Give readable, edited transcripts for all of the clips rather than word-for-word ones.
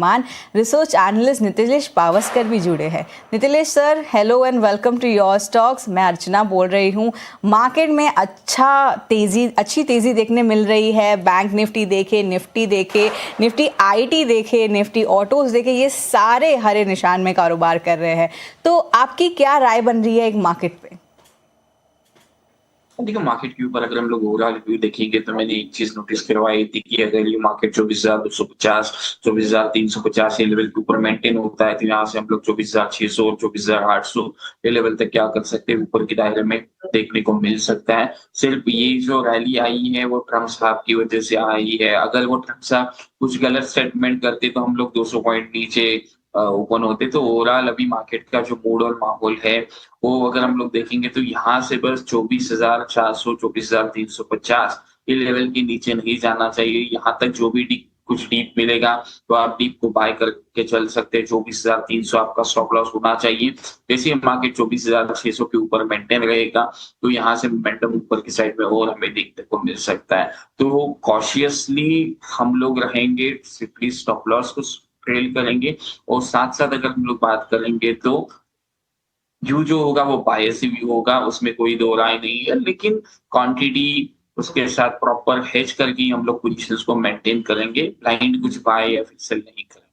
मान research analyst Nitilesh Pawaskar भी जुड़े हैं। Nitilesh sir, hello and welcome to your stocks. मैं अर्चना बोल रही हूँ। मार्केट में अच्छी तेज़ी देखने मिल रही है। बैंक निफ्टी देखे, निफ्टी देखे, निफ्टी आईटी देखे, निफ्टी ऑटोज देखे, ये सारे हरे निशान में कारोबार कर रहे हैं। तो आपकी क्या राय बन रही है एक मार्केट पे? देखो, मार्केट के ऊपर अगर हम लोग ओवरऑल रिव्यू देखेंगे तो मैंने एक चीज नोटिस करवाई थी कि अगर ये मार्केट 24,250 24,350 ये लेवल के ऊपर मेंटेन होता है तो यहाँ से हम लोग 24,600 और 24,800 ये लेवल तक क्या कर सकते हैं, ऊपर के दायरे में देखने को मिल सकता है। सिर्फ ये जो रैली आई है वो ट्रम्प साहब की वजह से आई है। अगर वो ट्रम्प साहब कुछ गलत स्टेटमेंट करते तो हम लोग 200 पॉइंट नीचे ओपन होते। तो ओवरऑल अभी मार्केट का जो मूड और माहौल है वो अगर हम लोग देखेंगे तो यहाँ से बस 24,400 24,350 ये लेवल के नीचे नहीं जाना चाहिए। यहाँ तक जो भी कुछ डीप मिलेगा तो आप डीप को बाय करके चल सकते हैं। 24,300 आपका स्टॉप लॉस होना चाहिए। जैसे मार्केट 24,600 के ऊपर मेंटेन रहेगा तो यहाँ से मोमेंटम ऊपर की साइड में और हमें देखने को मिल सकता है। तो कॉशियसली हम लोग रहेंगे, सिंपली स्टॉप लॉस को ट्रेल करेंगे और साथ साथ अगर हम लोग बात करेंगे तो व्यू जो होगा वो बायस ही व्यू होगा, उसमें कोई दो राय नहीं है। लेकिन क्वांटिटी उसके साथ प्रॉपर हेज करके हम लोग पोजीशंस को मेंटेन करेंगे। ब्लाइंड कुछ बाय या फिर सेल नहीं करेंगे।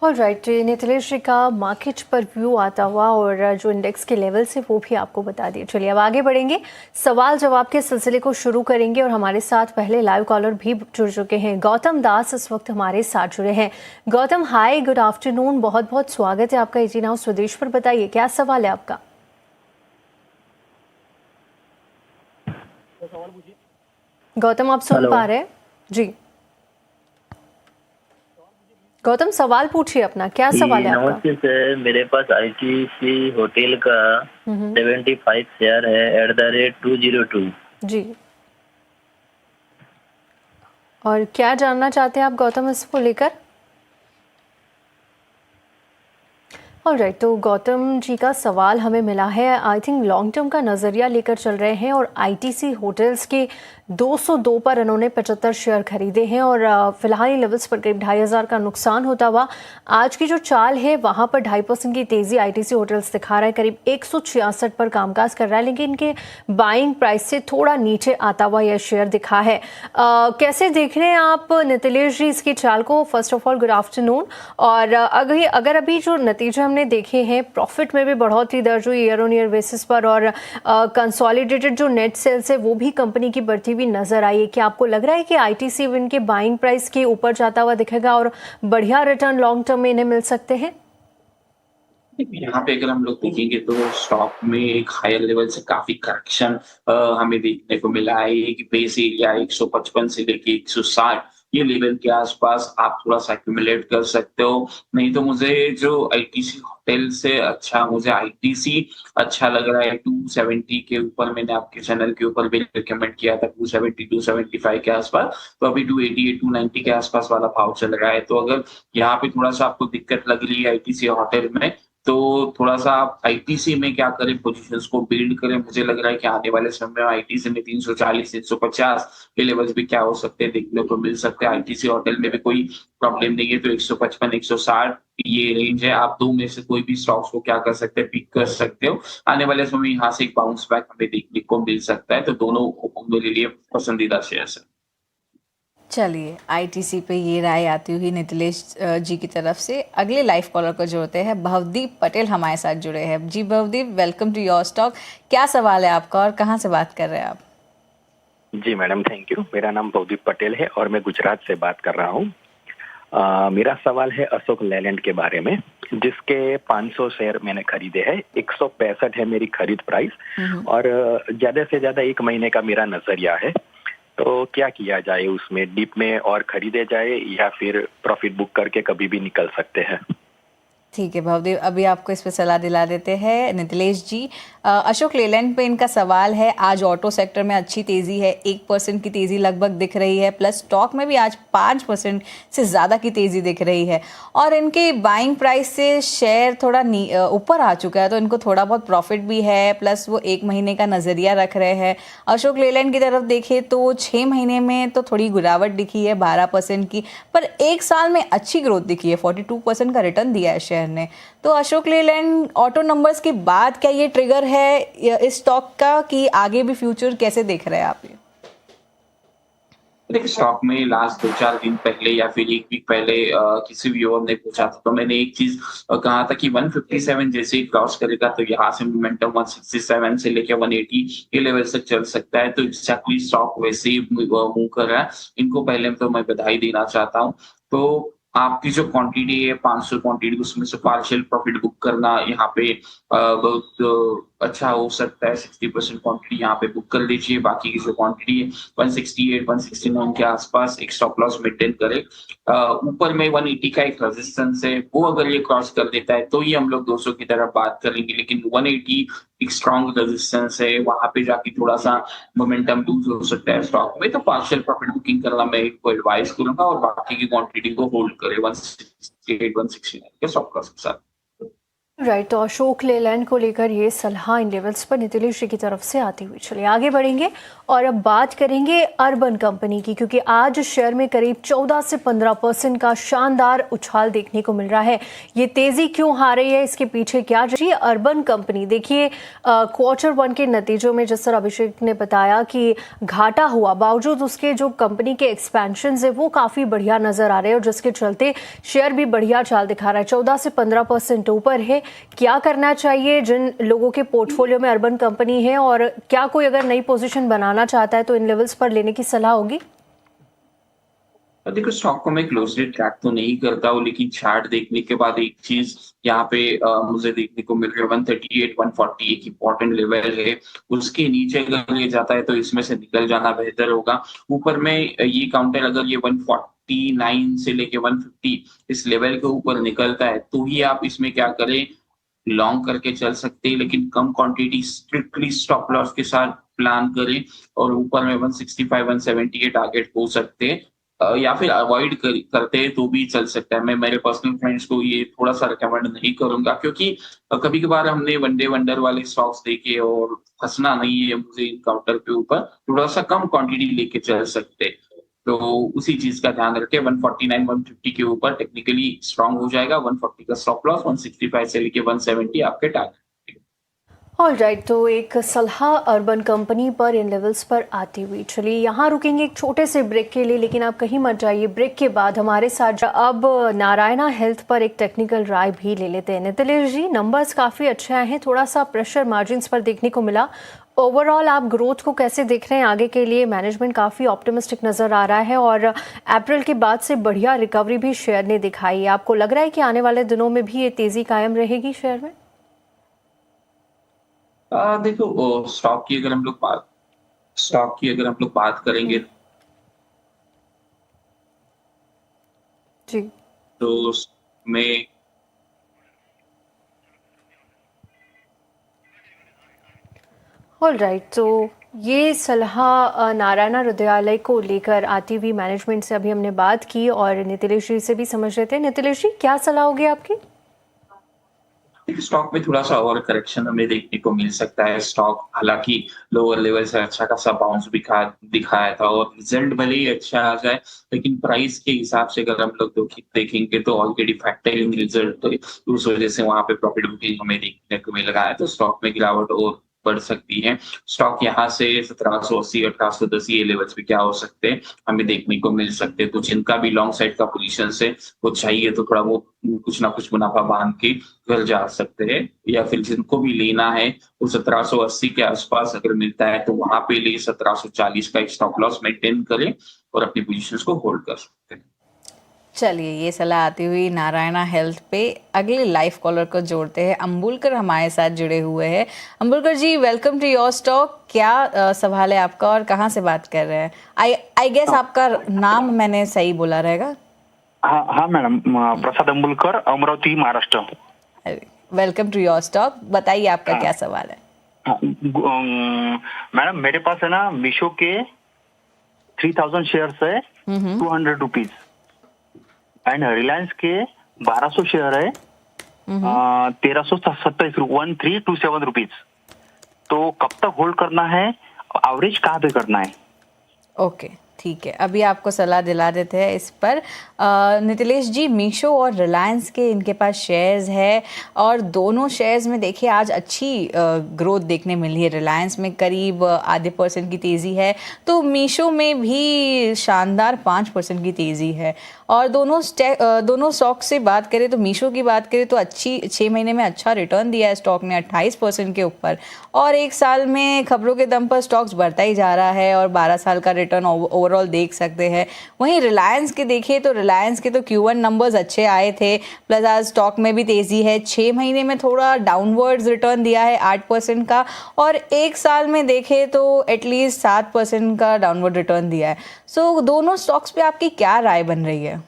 ऑलराइट, नितिलेश जी का मार्केट पर व्यू आता हुआ और जो इंडेक्स के लेवल्स है वो भी आपको बता दिए। चलिए अब आगे बढ़ेंगे, सवाल जवाब के सिलसिले को शुरू करेंगे और हमारे साथ पहले लाइव कॉलर भी जुड़ चुके हैं। गौतम दास इस वक्त हमारे साथ जुड़े हैं। गौतम, हाय, गुड आफ्टरनून, बहुत बहुत स्वागत है आपका एजी नाउ स्वदेश पर। बताइए क्या सवाल है आपका? गौतम, आप सुन पा रहे हैं जी? गौतम, सवाल पूछिए अपना, क्या सवाल है आपका? नमस्ते सर, मेरे पास आईटीसी होटल का 75 शेयर है @202 जी। और क्या जानना चाहते हैं आप गौतम इसको लेकर? ऑलराइट, तो गौतम जी का सवाल हमें मिला है। आई थिंक लॉन्ग टर्म का नज़रिया लेकर चल रहे हैं और आईटीसी होटल्स के 202 पर इन्होंने 75 शेयर खरीदे हैं और फिलहाल लेवल्स पर करीब 2,500 का नुकसान होता हुआ आज की जो चाल है वहाँ पर 2.5% की तेज़ी आईटीसी होटल्स दिखा रहा है। करीब 166 पर कामकाज कर रहा है, लेकिन इनके बाइंग प्राइस से थोड़ा नीचे आता हुआ यह शेयर दिखा है। कैसे देख रहे हैं आप नितिलेश जी इसकी चाल को? First of all good afternoon. और अगर अभी जो नतीजे हमने देखे हैं, प्रॉफिट में भी बढ़ोतरी दर्ज हुई ईयर ऑन ईयर बेसिस पर और कंसोलिडेटेड जो नेट सेल्स है वो भी कंपनी की बढ़ती हुई नजर आई है। क्या आपको लग रहा है कि आईटीसी इनके बाइंग प्राइस के ऊपर जाता हुआ दिखेगा और बढ़िया रिटर्न लॉन्ग टर्म में इन्हें मिल सकते हैं? यहाँ पे अगर हम लोग देखेंगे तो स्टॉक में एक हायर लेवल से काफी करेक्शन हमें देखने को मिला है। कि बेस एरिया 155 से लेके 160 ये लेवल के आसपास आप थोड़ा सा एक्यूमुलेट कर सकते हो। नहीं तो मुझे जो आईटीसी होटल से अच्छा, मुझे आईटीसी अच्छा लग रहा है 270 के ऊपर। मैंने आपके चैनल के ऊपर भी रिकमेंड किया था 270 275 के आसपास। तो अभी 280 290 के आसपास वाला भाव चल रहा है। तो अगर यहाँ पे थोड़ा सा आपको दिक्कत लग रही है आईटीसी होटल में तो थोड़ा सा आप आईटीसी में क्या करें, पोजीशंस को बिल्ड करें। मुझे लग रहा है कि आने वाले समय में आईटीसी में 340 350 के लेवल्स भी क्या हो सकते हैं, देखने को मिल सकते हैं। आईटीसी होटल में भी कोई प्रॉब्लम नहीं है तो 155 160 ये रेंज है। आप दो में से कोई भी स्टॉक्स को क्या कर सकते हैं, पिक कर सकते हो। आने वाले समय में यहाँ से एक बाउंस बैक हमें देखने को मिल सकता है। तो दोनों मेरे लिए पसंदीदा शेयर्स है। चलिए, आईटीसी पे ये राय आती हुई नितिलेश जी की तरफ से अगले लाइव कॉलर को जोड़ते हैं। भवदीप पटेल हमारे साथ जुड़े हैं। जी Bhavdeep, welcome to your stock. क्या सवाल है आपका और कहाँ से बात कर रहे हैं आप? जी मैडम, थैंक यू। मेरा नाम भवदीप पटेल है और मैं गुजरात से बात कर रहा हूँ। मेरा सवाल है अशोक लेलैंड के बारे में, जिसके 500 शेयर मैंने खरीदे हैं। 165 है मेरी खरीद प्राइस और ज्यादा से ज्यादा 1 महीने का मेरा नजरिया है। तो क्या किया जाए, उसमें डीप में और खरीदे जाए या फिर प्रॉफिट बुक करके कभी भी निकल सकते हैं? ठीक है भवदेव, अभी आपको इस पे सलाह दिला देते हैं नितिलेश जी। अशोक लेलैंड पे इनका सवाल है, आज ऑटो सेक्टर में अच्छी तेज़ी है, 1% की तेज़ी लगभग दिख रही है, प्लस स्टॉक में भी आज 5% से ज़्यादा की तेज़ी दिख रही है और इनके बाइंग प्राइस से शेयर थोड़ा ऊपर आ चुका है, तो इनको थोड़ा बहुत प्रॉफिट भी है, प्लस वो 1 महीने का नज़रिया रख रहे हैं। अशोक लेलैंड की तरफ देखें तो 6 महीने में तो थोड़ी गिरावट दिखी है 12% की, पर 1 साल में अच्छी ग्रोथ दिखी है, 42% का रिटर्न दिया है शेयर ने। तो अशोक लेलैंड ऑटो नंबर्स के बाद क्या ये ट्रिगर है इस स्टॉक का कि आगे भी फ्यूचर कैसे देख रहे हैं आप ये? देखिए, स्टॉक में लास्ट 2-4 दिन पहले या फिर 1 वीक पहले किसी व्यूअर ने पूछा था, तो मैंने एक चीज कहा था कि 157 जैसे ही क्रॉस करेगा तो यहाँ से मोमेंटम 167 से लेकर 180 के लेवल तक चल सकता है। तो एग्जैक्टली स्टॉक वैसे ही मूव कर रहा है। इनको पहले तो मैं बधाई देना चाहता हूँ। तो आपकी जो क्वांटिटी है 500 क्वांटिटी, उसमें से पार्शियल प्रॉफिट बुक करना यहाँ पे बहुत अच्छा हो सकता है। 60% क्वांटिटी यहाँ पे बुक कर लीजिए। बाकी की जो क्वांटिटी है 168 169 के आसपास एक स्टॉप लॉस मेंटेन करे। ऊपर में 180 का एक रेजिस्टेंस है, वो अगर ये क्रॉस कर देता है तो ही हम लोग 200 की तरफ बात करेंगे, लेकिन 180 एक स्ट्रॉन्ग रेजिस्टेंस है, वहां पे जाके थोड़ा सा मोमेंटम लूज हो सकता है स्टॉक में। तो पार्शियल प्रॉफिट बुकिंग करना मैं इनको एडवाइस करूंगा और बाकी की क्वांटिटी को होल्ड करे 168 169 के स्टॉप लॉस के साथ। राइट, तो अशोक लेलैंड को लेकर ये सलाह इन लेवल्स पर नितिलेश जी की तरफ से आती हुई। चलिए आगे बढ़ेंगे और अब बात करेंगे अर्बन कंपनी की, क्योंकि आज शेयर में करीब 14 से 15% का शानदार उछाल देखने को मिल रहा है। ये तेजी क्यों आ रही है, इसके पीछे क्या जी? अर्बन कंपनी देखिए, Q1 के नतीजों में जिस तरह अभिषेक ने बताया कि घाटा हुआ, बावजूद उसके जो कंपनी के एक्सपेंशन है वो काफ़ी बढ़िया नजर आ रहे हैं और जिसके चलते शेयर भी बढ़िया चाल दिखा रहा है, 14 से 15% ऊपर है। क्या करना चाहिए जिन लोगों के पोर्टफोलियो में अर्बन कंपनी है, और क्या कोई अगर नई पोजीशन बनाना चाहता है तो इन लेवल्स पर लेने की सलाह होगी? देखो, स्टॉक को मैं क्लोजली ट्रैक तो नहीं करता हूँ, लेकिन चार्ट देखने के बाद एक चीज यहाँ पे मुझे देखने को मिल रही है, 138 140 एक इम्पोर्टेंट लेवल है। उसके नीचे अगर ये जाता है तो इसमें से निकल जाना बेहतर होगा। ऊपर में ये काउंटर अगर ये 149 से लेके 150 इस लेवल के ऊपर निकलता है तो ही आप इसमें क्या करें, लॉन्ग करके चल सकते हैं, लेकिन कम क्वांटिटी स्ट्रिक्टली स्टॉप लॉस के साथ प्लान करें। और ऊपर में 165 170 के टारगेट हो सकते हैं, या फिर अवॉइड करते हैं तो भी चल सकता है। मैं मेरे पर्सनल फ्रेंड्स को ये थोड़ा सा रिकमेंड नहीं करूंगा, क्योंकि कभी कभार हमने वनडे वंडर वाले स्टॉक्स देखे और फंसना नहीं है मुझे इन काउंटर के ऊपर। थोड़ा सा कम क्वांटिटी लेके चल सकते हैं, तो उसी चीज का ध्यान रखें। 149 150 के ऊपर टेक्निकली स्ट्रांग हो जाएगा। 140 का स्टॉप लॉस, 165 से लेके 170 आपके टारगेट। ऑल राइट, तो एक सलाह अर्बन कंपनी पर इन लेवल्स पर आती हुई। चलिए यहाँ रुकेंगे एक छोटे से ब्रेक के लिए, लेकिन आप कहीं मत जाइए। ब्रेक के बाद हमारे साथ अब नारायणा हेल्थ पर एक टेक्निकल राय भी ले लेते हैं। नितिलेश जी, नंबर्स काफ़ी अच्छे आए हैं, थोड़ा सा प्रेशर मार्जिन्स पर देखने को मिला। ओवरऑल आप ग्रोथ को कैसे देख रहे हैं आगे के लिए? मैनेजमेंट काफ़ी ऑप्टिमिस्टिक नज़र आ रहा है और अप्रैल के बाद से बढ़िया रिकवरी भी शेयर ने दिखाई है। आपको लग रहा है कि आने वाले दिनों में भी ये तेज़ी कायम रहेगी शेयर में? देखो, स्टॉक की अगर हम लोग बात करेंगे जी, तो मैं ऑल राइट, तो ये सलाह नारायणा हृदयालय को लेकर आती हुई मैनेजमेंट से अभी हमने बात की और नितिलेश जी से भी समझ रहे थे। नितिलेश जी, क्या सलाह होगी आपकी? स्टॉक में थोड़ा सा और करेक्शन हमें देखने को मिल सकता है। स्टॉक हालांकि लोअर लेवल से अच्छा खासा बाउंस दिखाया था और रिजल्ट भले ही अच्छा आ जाए, लेकिन प्राइस के हिसाब से अगर हम लोग देखेंगे तो ऑलरेडी फैक्टरिंग रिजल्ट, तो उस वजह से वहां पे प्रॉफिट बुकिंग हमें देखने को मिल रहा है, तो स्टॉक में गिरावट और बढ़ सकती है। स्टॉक यहाँ से 1780 1810 ये लेवल्स पे क्या हो सकते हैं हमें देखने को मिल सकते हैं। तो जिनका भी लॉन्ग साइड का पोजीशन है वो चाहिए तो थोड़ा वो कुछ ना कुछ मुनाफा बांध के घर जा सकते हैं, या फिर जिनको भी लेना है वो 1780 के आसपास अगर मिलता है तो वहां पे ले 1740 का एक स्टॉप लॉस मेंटेन करें और अपनी पोजीशंस को होल्ड कर सकते हैं। चलिए, ये सलाह आती हुई नारायणा हेल्थ पे। अगले लाइव कॉलर को जोड़ते हैं। अंबुलकर हमारे साथ जुड़े हुए हैं। अंबुलकर जी, वेलकम टू योर स्टॉक। क्या सवाल है आपका और कहाँ से बात कर रहे हैं? आई गेस आपका नाम मैंने सही बोला रहेगा? हाँ madam, Prasad Ambulkar, Amravati, Maharashtra. Welcome to your stock, बताइए आपका क्या सवाल है। हाँ, मैडम मेरे पास है ना मीशो के 3000 शेयर्स है, 200 रुपीज, एंड रिलायंस के 1200 शेयर है, 1327 1327 रुपीज। तो कब तक होल्ड करना है, एवरेज कहाँ पे करना है? ओके ठीक है, अभी आपको सलाह दिला देते हैं इस पर। नितिलेश जी, मीशो और रिलायंस के इनके पास शेयर्स है और दोनों शेयर्स में देखिए आज अच्छी ग्रोथ देखने मिली है। रिलायंस में करीब आधे % की तेज़ी है, तो मीशो में भी शानदार 5% की तेज़ी है। और दोनों स्टॉक से बात करें तो मीशो की बात करें तो अच्छी 6 महीने में अच्छा रिटर्न दिया है स्टॉक ने 28% के ऊपर, और 1 साल में खबरों के दम पर स्टॉक्स बढ़ता ही जा रहा है और 12 साल का रिटर्न ओवरऑल देख सकते हैं। वहीं रिलायंस के देखिए तो रिलायंस के तो Q1 नंबर्स अच्छे आए थे, प्लस आज स्टॉक में भी तेज़ी है। 6 महीने में थोड़ा डाउनवर्ड्स रिटर्न दिया है 8% का, और 1 साल में देखें तो एटलीस्ट 7% का डाउनवर्ड रिटर्न दिया है। सो दोनों स्टॉक्स पे आपकी क्या राय बन रही है?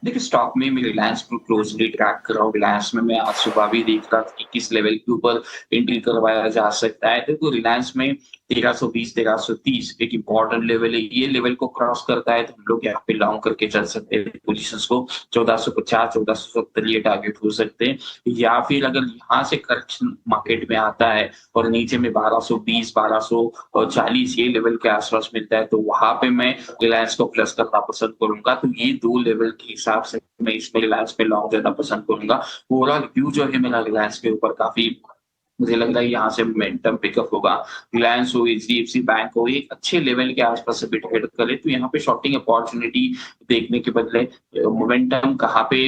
देखिए, स्टॉक में मैं रिलायंस को क्लोजली ट्रैक कर रहा हूँ। रिलायंस में मैं आज सुबह भी देख रहा था कि किस लेवल के ऊपर एंट्री करवाया जा सकता है। देखो, रिलायंस में 1320 1330 एक इंपॉर्टेंट लेवल है। ये लेवल को क्रॉस करता है तो हम लोग यहाँ पे लॉन्ग करके चल सकते हैं पोजीशंस को। 1450 1470 ये टारगेट हो सकते हैं, या फिर अगर यहाँ से करेक्शन मार्केट में आता है और नीचे में 1220 1240 ये लेवल के आसपास मिलता है, तो वहां पे मैं रिलायंस को प्लस करना पसंद करूंगा। तो ये 2 लेवल के हिसाब से मैं इसमें रिलायंस पे लॉन्ग जाना पसंद करूंगा। ओवरऑल व्यू जो है मेरा रिलायंस के ऊपर काफी, मुझे लग रहा है यहाँ से मोमेंटम पिकअप होगा। रिलायंस हो, एचडीएफसी बैंक हो, एक अच्छे लेवल के आसपास से ट्रेड करे तो यहाँ पे शॉर्टिंग अपॉर्चुनिटी देखने के बदले मोमेंटम कहाँ पे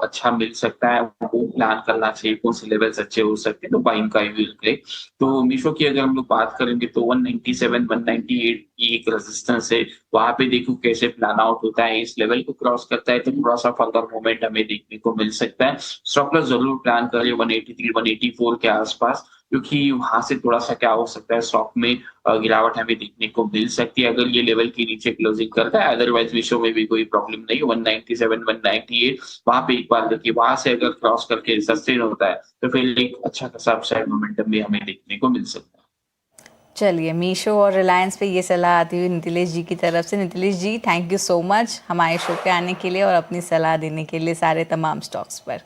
अच्छा मिल सकता है वो प्लान करना चाहिए। कौन से लेवल्स अच्छे हो सकते हैं तो बाइंग का यूज करें। तो मीशो की अगर हम लोग बात करेंगे तो 197 198 की एक रेजिस्टेंस है, वहां पे देखो कैसे प्लान आउट होता है। इस लेवल को क्रॉस करता है तो थोड़ा सा फर्दर मोमेंट हमें देखने को मिल सकता है। स्टॉप लॉस जरूर प्लान करिए 183 184 के आसपास, क्योंकि वहां से थोड़ा सा क्या हो सकता है, स्टॉक में गिरावट हमें देखने को मिल सकती है अगर ये लेवल के नीचे क्लोजिंग करता है। अदरवाइज विश्व में भी कोई प्रॉब्लम नहीं है। 197 198 वहां पे एक बार देखिए, वहां से अगर क्रॉस करके सस्टेन होता है तो फिर एक अच्छा खासा अपसाइड मोमेंटम भी हमें देखने को मिल सकता है। चलिए, मीशो और रिलायंस पे ये सलाह आती हुई नितिलेश जी की तरफ से। नितिलेश जी, थैंक यू सो मच हमारे शो पे आने के लिए और अपनी सलाह देने के लिए सारे तमाम स्टॉक्स पर।